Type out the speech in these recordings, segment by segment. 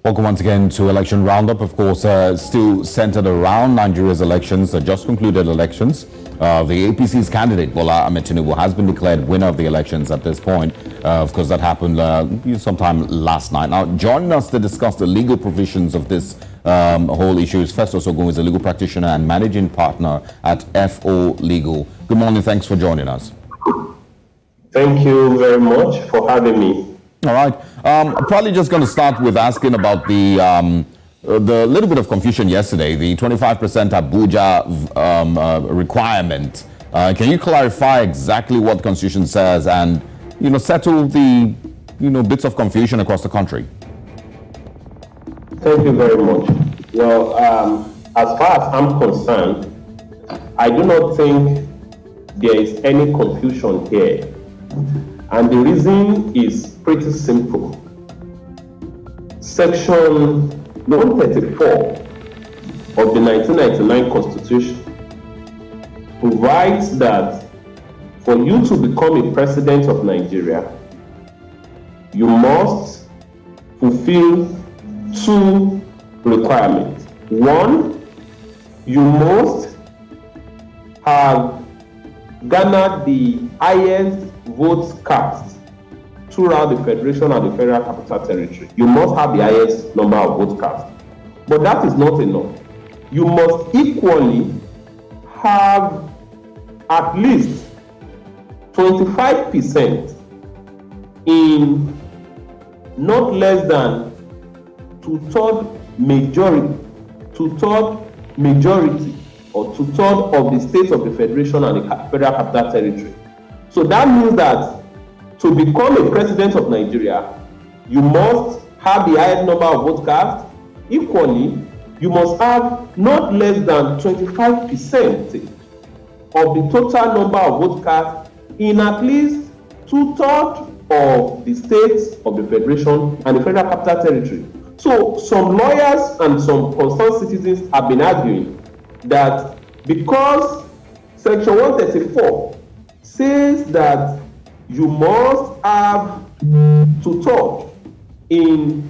Welcome once again to Election Roundup. Of course, still centered around Nigeria's elections, just concluded elections. The APC's candidate, Bola Ahmed Tinubu, has been declared winner of the elections at this point. Of course, that happened sometime last night. Now, joining us to discuss the legal provisions of this whole issue is Festus Ogun, who is a legal practitioner and managing partner at FO Legal. Good morning. Thanks for joining us. Thank you very much for having me. All right. I'm probably just going to start with asking about the little bit of confusion yesterday, the 25% Abuja requirement. Can you clarify exactly what the Constitution says and, settle the, bits of confusion across the country? Thank you very much. Well, as far as I'm concerned, I do not think there is any confusion here. And the reason is pretty simple. Section 134 of the 1999 Constitution provides that for you to become a president of Nigeria, you must fulfill two requirements. One, you must have garnered the highest votes cast throughout the Federation and the Federal Capital Territory. You must have the highest number of votes cast. But that is not enough. You must equally have at least 25% in not less than two-thirds majority or two-thirds of the states of the Federation and the Federal Capital Territory. So that means that to become a president of Nigeria, you must have the highest number of votes cast. Equally, you must have not less than 25% of the total number of votes cast in at least two-thirds of the states of the Federation and the Federal Capital Territory. So some lawyers and some concerned citizens have been arguing that because Section 134 says that you must have two-thirds in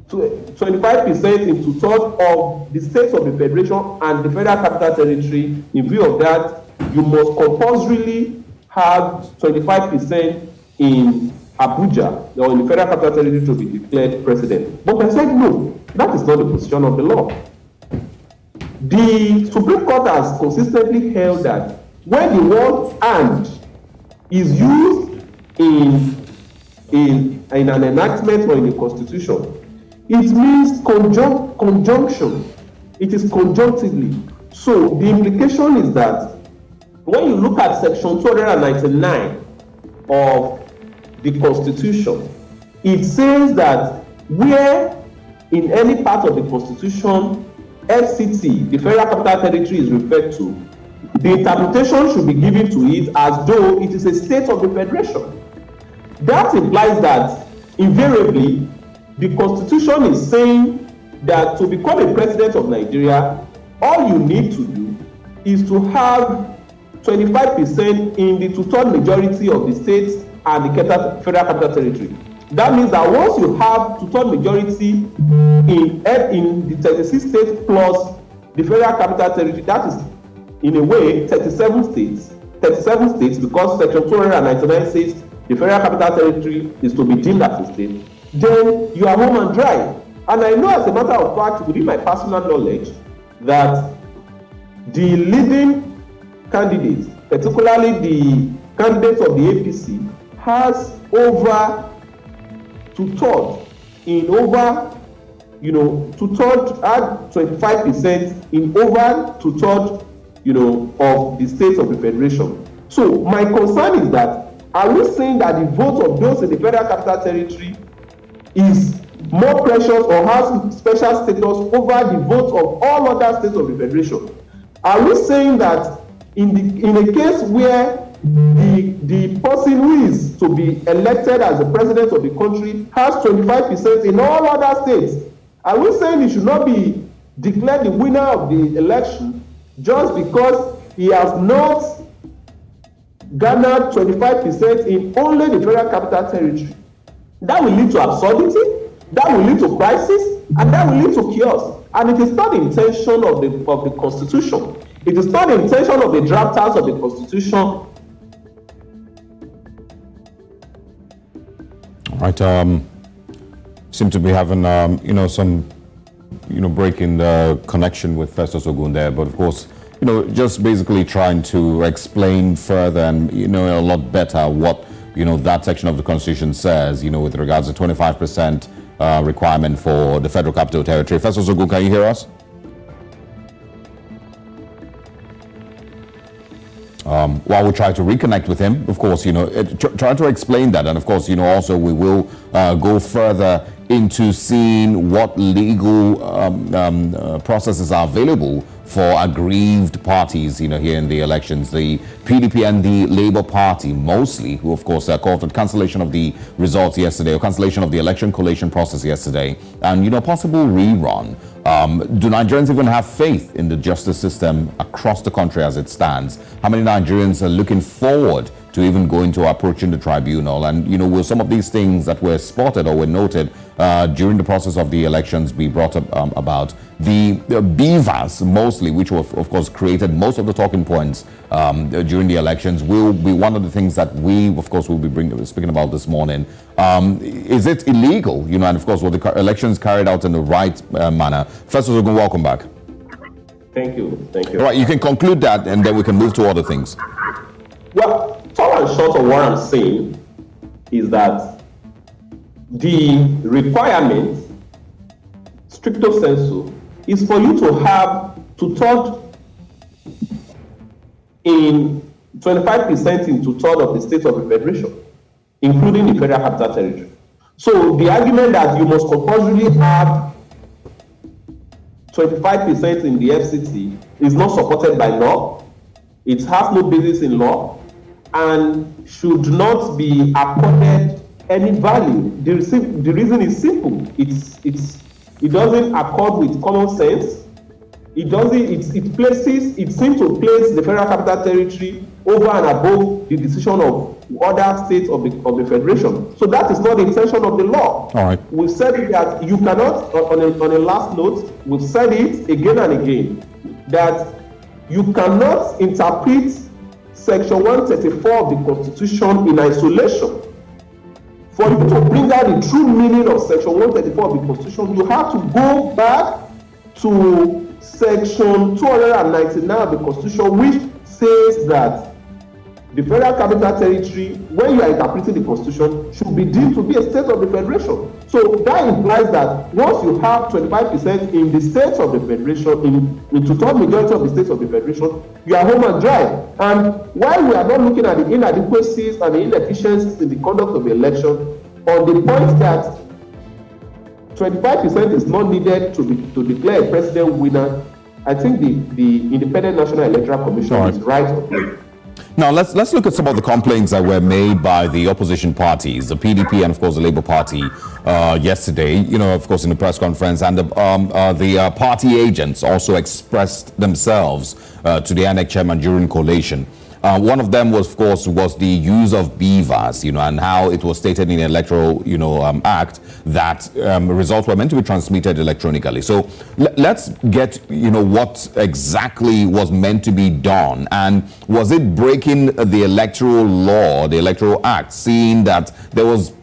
25% in two-thirds of the states of the Federation and the Federal Capital Territory. In view of that, you must compulsorily have 25% in Abuja or in the Federal Capital Territory to be declared president. But I said no, that is not the position of the law. The Supreme Court has consistently held that when the word "and" is used in an enactment or in a constitution, it means conjunction. It is conjunctively. So the implication is that when you look at Section 299 of the Constitution, it says that where in any part of the Constitution FCT, the Federal Capital Territory, is referred to, the interpretation should be given to it as though it is a state of the Federation. That implies that invariably the Constitution is saying that to become a president of Nigeria, all you need to do is to have 25% in the two-thirds majority of the states and the Federal Capital Territory. That means that once you have two-thirds majority in the 36 states plus the Federal Capital Territory, that is in a way 37 states because Section 299 says the Federal Capital Territory is to be deemed as a state, then you are home and dry. And I know as a matter of fact, within my personal knowledge, that the leading candidates, particularly the candidates of the APC, has over two-thirds in over, two-thirds at 25% in over two-thirds, of the states of the Federation. So my concern is that, are we saying that the vote of those in the Federal Capital Territory is more precious or has special status over the vote of all other states of the Federation? Are we saying that in a case where the person who is to be elected as the president of the country has 25% in all other states, are we saying he should not be declared the winner of the election just because he has not garnered 25% in only the Federal Capital Territory? That will lead to absurdity. That will lead to crisis, and that will lead to chaos. And it is not the intention of the Constitution. It is not the intention of the drafters of the Constitution. All right. Seem to be having some break in the connection with Festus Ogun there, but of course, just basically trying to explain further and a lot better what that section of the Constitution says, with regards to 25% requirement for the Federal Capital Territory. Festus Ogun, can you hear us? While we try to reconnect with him, of course, try to explain that. And of course, also we will go further into seeing what legal processes are available for aggrieved parties, here in the elections. The PDP and the Labour Party, mostly, who of course called for cancellation of the results yesterday, or cancellation of the election collation process yesterday, and possible rerun. Do Nigerians even have faith in the justice system across the country as it stands? How many Nigerians are looking forward to even going to approaching the tribunal? And, will some of these things that were spotted or were noted during the process of the elections be brought up about? The BVAS, mostly, which of course created most of the talking points during the elections, will be one of the things that we, of course, will be speaking about this morning. Is it illegal? And of course, were the elections carried out in the right manner? Festus Ogun, welcome back. Thank you. All right, you can conclude that, and then we can move to other things. Well, tall and short of what I'm saying is that the requirement, stricto sensu, is for you to have two-thirds in 25% in two-thirds of the states of the federation, including the Federal Capital Territory. So the argument that you must compulsorily have 25% in the FCT is not supported by law. It has no basis in law and should not be accorded any value. The reason is simple. It doesn't accord with common sense. It seems to place the Federal Capital Territory over and above the decision of other states of the Federation. So that is not the intention of the law. All right. We've said it that you cannot, on a last note, we've said it again and again, that you cannot interpret Section 134 of the Constitution in isolation. For you to bring out the true meaning of Section 134 of the Constitution, you have to go back to Section 299 of the Constitution, which says that the Federal Capital Territory, when you are interpreting the Constitution, should be deemed to be a state of the Federation. So that implies that once you have 25% in the states of the Federation, in two-thirds majority of the states of the Federation, you are home and dry. And while we are not looking at the inadequacies and the inefficiencies in the conduct of the election, on the point that 25% is not needed to declare a president winner, I think the Independent National Electoral Commission is right. Now, let's look at some of the complaints that were made by the opposition parties, the PDP and, of course, the Labour Party yesterday, of course, in the press conference. And the party agents also expressed themselves to the INEC chairman during collation. One of them was, of course, the use of BVAS, and how it was stated in the Electoral, Act that results were meant to be transmitted electronically. So let's get, what exactly was meant to be done, and was it breaking the electoral law, the Electoral Act, seeing that there was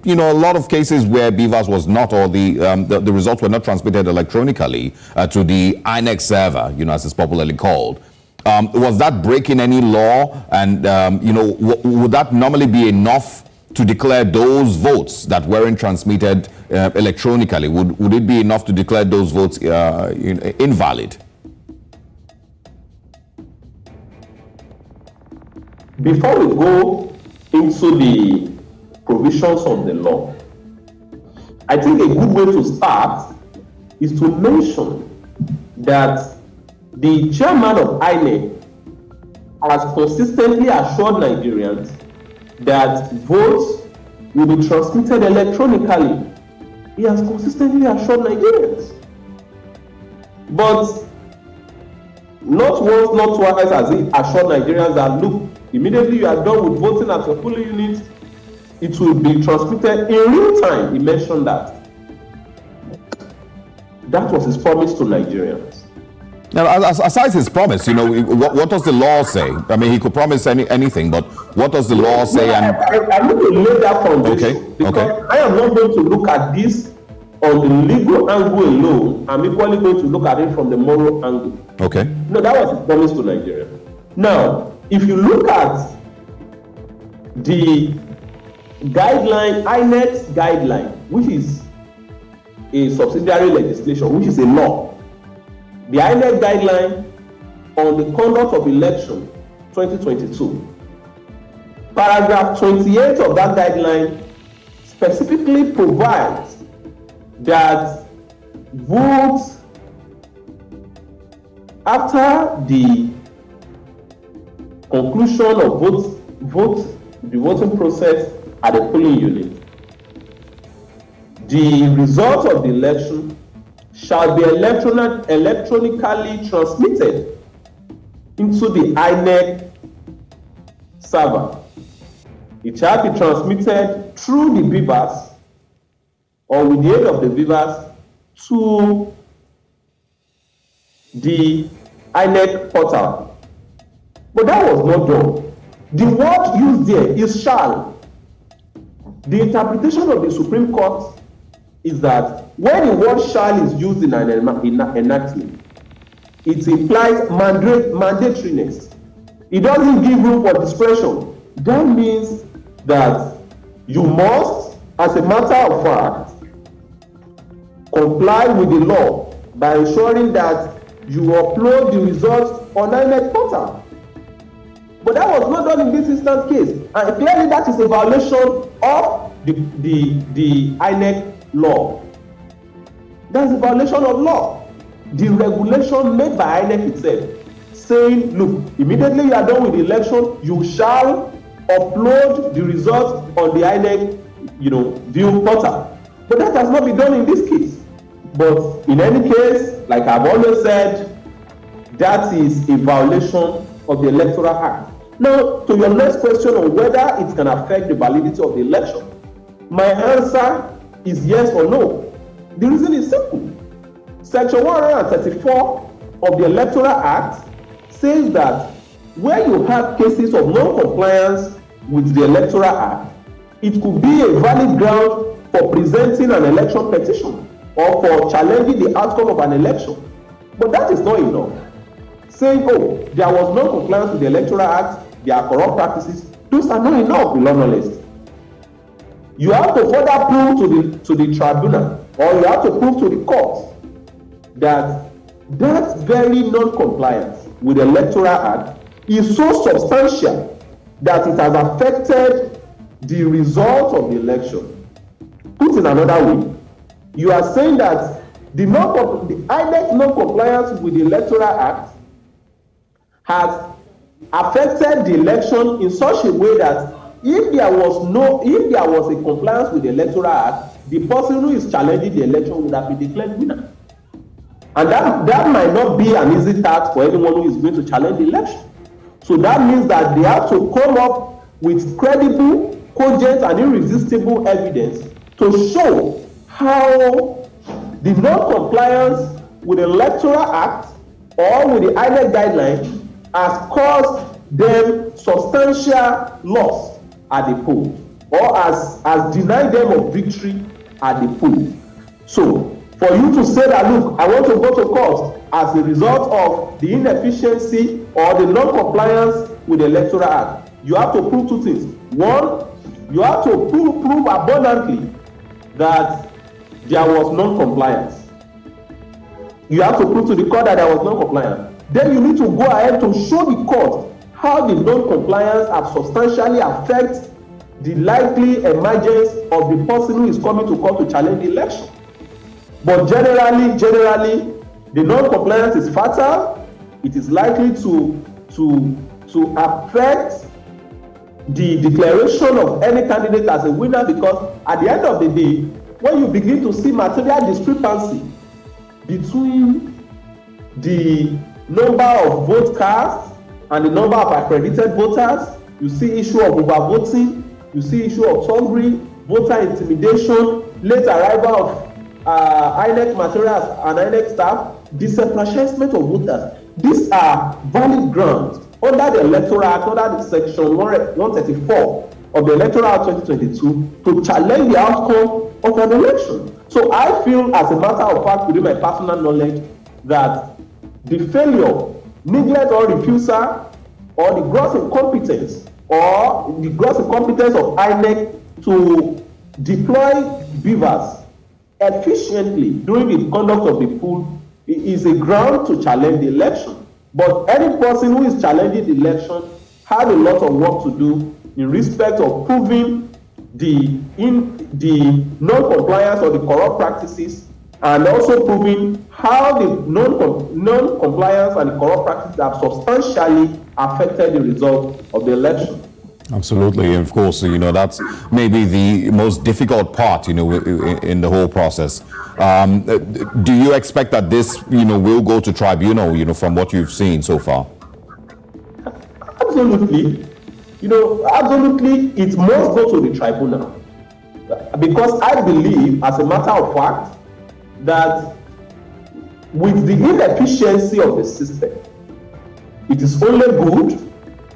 a lot of cases where BVAS was not, or the results were not transmitted electronically to the INEC server, as it's popularly called. Was that breaking any law? And, would that normally be enough to declare those votes that weren't transmitted electronically? Would it be enough to declare those votes invalid? Before we go into the provisions of the law, I think a good way to start is to mention that the chairman of INEC has consistently assured Nigerians that votes will be transmitted electronically. He has consistently assured Nigerians. But not once, not twice has he assured Nigerians that, look, immediately you are done with voting at your polling unit, it will be transmitted in real time. He mentioned that. That was his promise to Nigerians. Now, aside his promise, what does the law say? I mean, he could promise anything, but what does the law say? I need to lay that foundation, okay. because I am not going to look at this on the legal angle alone. I'm equally going to look at it from the moral angle. Okay. No, that was his promise to Nigeria. Now, if you look at the guideline, INEC's guideline, which is a subsidiary legislation, which is a law, the INEC guideline on the conduct of election 2022, paragraph 28 of that guideline specifically provides that votes after the conclusion of the voting process at the polling unit, the result of the election shall be electronically transmitted into the INEC server. It shall be transmitted through the beavers or with the aid of the beavers to the INEC portal. But that was not done. The word used there is shall. The interpretation of the Supreme Court is that when the word shall is used in an enactment, it implies mandatoriness. It doesn't give room for discretion. That means that you must, as a matter of fact, comply with the law by ensuring that you upload the results on INEC portal. But that was not done in this instant case, and clearly that is a violation of the INEC law. That's a violation of law. The regulation made by INEC itself, saying, look, immediately you are done with the election, you shall upload the results on the INEC, view portal. But that has not been done in this case. But in any case, like I've always said, that is a violation of the Electoral Act. Now, to your next question on whether it can affect the validity of the election, my answer is yes or no. The reason is simple. Section 134 of the Electoral Act says that where you have cases of non-compliance with the Electoral Act, it could be a valid ground for presenting an election petition or for challenging the outcome of an election. But that is not enough. Saying, oh, there was no compliance with the Electoral Act, there are corrupt practices, those are not enough, to be honest. You have to further prove to the tribunal, or you have to prove to the court that that very non-compliance with the Electoral Act is so substantial that it has affected the result of the election. Put in another way, you are saying that the INEC non-compliance with the Electoral Act has affected the election in such a way that if there was a compliance with the Electoral Act, the person who is challenging the election would have been declared winner. And that might not be an easy task for anyone who is going to challenge the election. So that means that they have to come up with credible, cogent, and irresistible evidence to show how the non-compliance with the Electoral Act or with the INEC guidelines has caused them substantial loss at the poll, or has denied them of victory at the poll. So, for you to say that, look, I want to go to court as a result of the inefficiency or the non-compliance with the Electoral Act, you have to prove two things. One, you have to prove abundantly that there was non-compliance. You have to prove to the court that there was non-compliance. Then you need to go ahead to show the court how the non-compliance has substantially affected the likely emergence of the person who is coming to court to challenge the election. But generally, the non-compliance is fatal. It is likely to affect the declaration of any candidate as a winner, because at the end of the day, when you begin to see material discrepancy between the number of vote cast and the number of accredited voters, you see issue of overvoting, you see issue of thuggery, voter intimidation, late arrival INEC materials and INEC staff, disenfranchisement of voters. These are valid grounds under the Electoral Act, under the Section 134 of the Electoral Act 2022 to challenge the outcome of an election. So I feel, as a matter of fact, within my personal knowledge, that the failure, neglect or refusal, or the gross incompetence, of INEC to deploy beavers efficiently during the conduct of the poll is a ground to challenge the election. But any person who is challenging the election has a lot of work to do in respect of proving the non-compliance or the corrupt practices, and also proving how the non-compliance and the corrupt practices have substantially affected the result of the election. Absolutely. And of course, that's maybe the most difficult part, in the whole process. Do you expect that this, will go to tribunal, from what you've seen so far? Absolutely. Absolutely, it must go to the tribunal. Because I believe, as a matter of fact, that with the inefficiency of the system, it is only good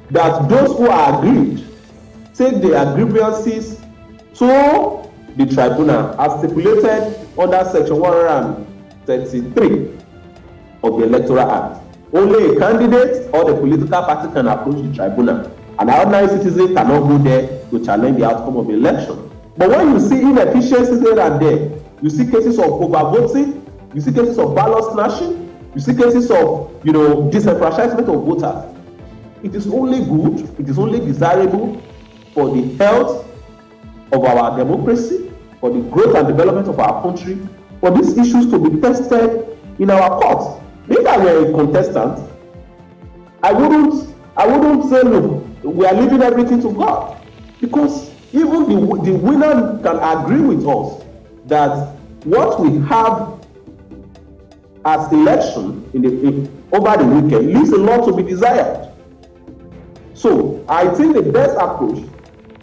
that those who are aggrieved take their grievances to the tribunal as stipulated under Section 133 of the Electoral Act. Only a candidate or the political party can approach the tribunal. An ordinary citizen cannot go there to challenge the outcome of the election. But when you see inefficiencies here and there, you see cases of overvoting, you see cases of ballot snatching, you see cases of, disenfranchisement of voters. It is only good, it is only desirable for the health of our democracy, for the growth and development of our country, for these issues to be tested in our courts. If I were a contestant, I wouldn't say, look, we are leaving everything to God, because even the winner can agree with us that what we have as election over the weekend leaves a lot to be desired. So I think the best approach,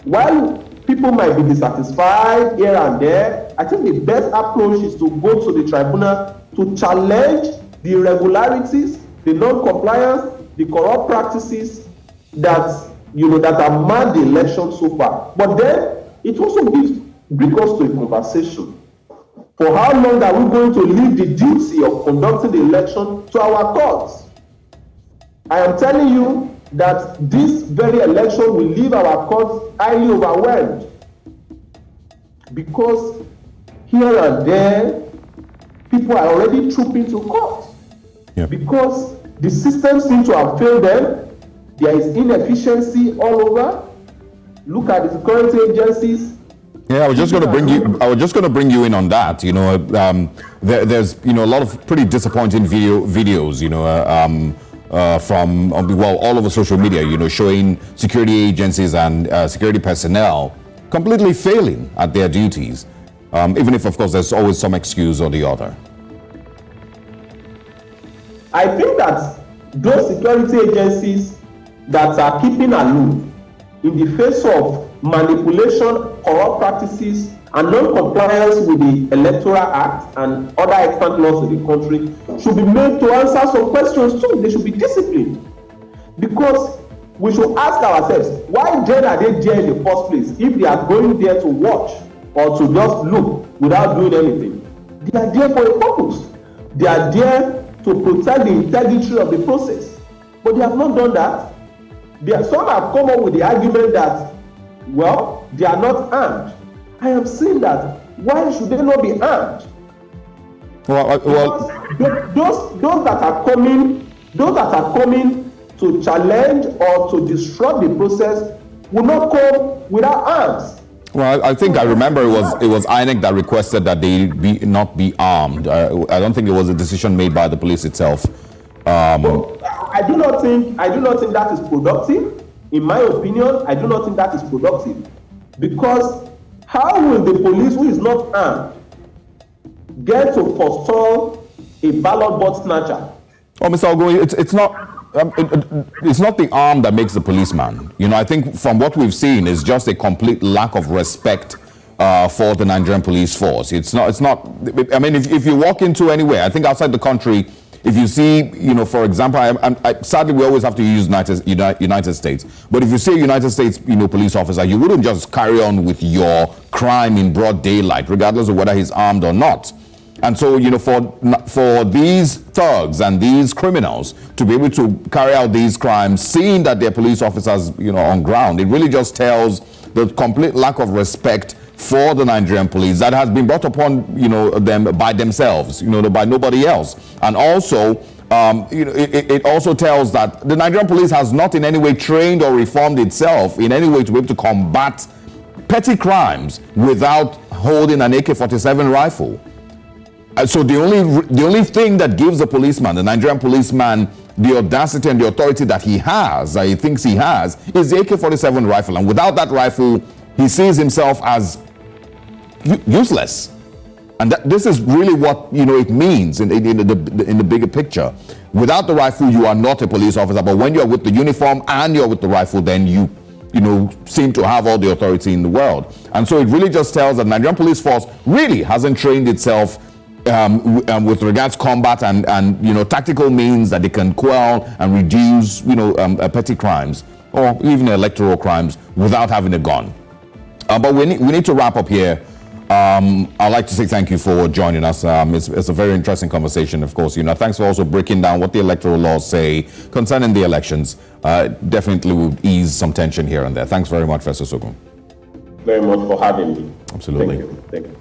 while people might be dissatisfied here and there, I think the best approach is to go to the tribunal to challenge the irregularities, the non-compliance, the corrupt practices that have marred the election so far. But then it also brings us to a conversation. For how long are we going to leave the duty of conducting the election to our courts? I am telling you that this very election will leave our courts highly overwhelmed, because here and there people are already trooping to court. Yep. Because the system seems to have failed them. There is inefficiency all over. Look at the security agencies. Yeah, I was just going to bring you in on that. There's a lot of pretty disappointing videos. From all over social media. Showing security agencies and security personnel completely failing at their duties, even if, of course, there's always some excuse or the other. I think that those security agencies that are keeping aloof in the face of manipulation, corrupt practices, and non-compliance with the Electoral Act and other extant laws of the country should be made to answer some questions too. They should be disciplined. Because we should ask ourselves, why then are they there in the first place if they are going there to watch or to just look without doing anything? They are there for a purpose. They are there to protect the integrity of the process. But they have not done that. Some have come up with the argument that, well, they are not armed. I am saying that, why should they not be armed? Those that are coming to challenge or to disrupt the process will not come without arms. Well, I think I remember it was INEC that requested that they not be armed. I don't think it was a decision made by the police itself. I do not think that is productive. In my opinion, I do not think that is productive, because how will the police, who is not armed, get to forestall a ballot box snatcher? Oh, Mr. Ogun, it's not the arm that makes the policeman. I think from what we've seen is just a complete lack of respect for the Nigerian police force. It's not, I mean, if you walk into anywhere, I think outside the country, if you see, for example, sadly we always have to use United States, but if you see a United States, police officer, you wouldn't just carry on with your crime in broad daylight, regardless of whether he's armed or not. And so, for these thugs and these criminals to be able to carry out these crimes, seeing that they're police officers, on ground, it really just tells the complete lack of respect for the Nigerian police that has been brought upon, them by themselves, by nobody else. And also, it also tells that the Nigerian police has not in any way trained or reformed itself in any way to be able to combat petty crimes without holding an AK-47 rifle. So the only thing that gives the policeman, the Nigerian policeman, the audacity and the authority that he has, that he thinks he has, is the AK-47 rifle. And without that rifle, he sees himself as useless. And this is really what it means in the bigger picture. Without the rifle, you are not a police officer. But when you're with the uniform and you're with the rifle, then you seem to have all the authority in the world. And so it really just tells that the Nigerian police force really hasn't trained itself with regards to combat and tactical means that they can quell and reduce petty crimes or even electoral crimes without having a gun. But we need to wrap up here. I'd like to say thank you for joining us. It's a very interesting conversation, of course. Thanks for also breaking down what the electoral laws say concerning the elections. Definitely will ease some tension here and there. Thanks very much, Festus Ogun. Very much for having me. Absolutely. Thank you.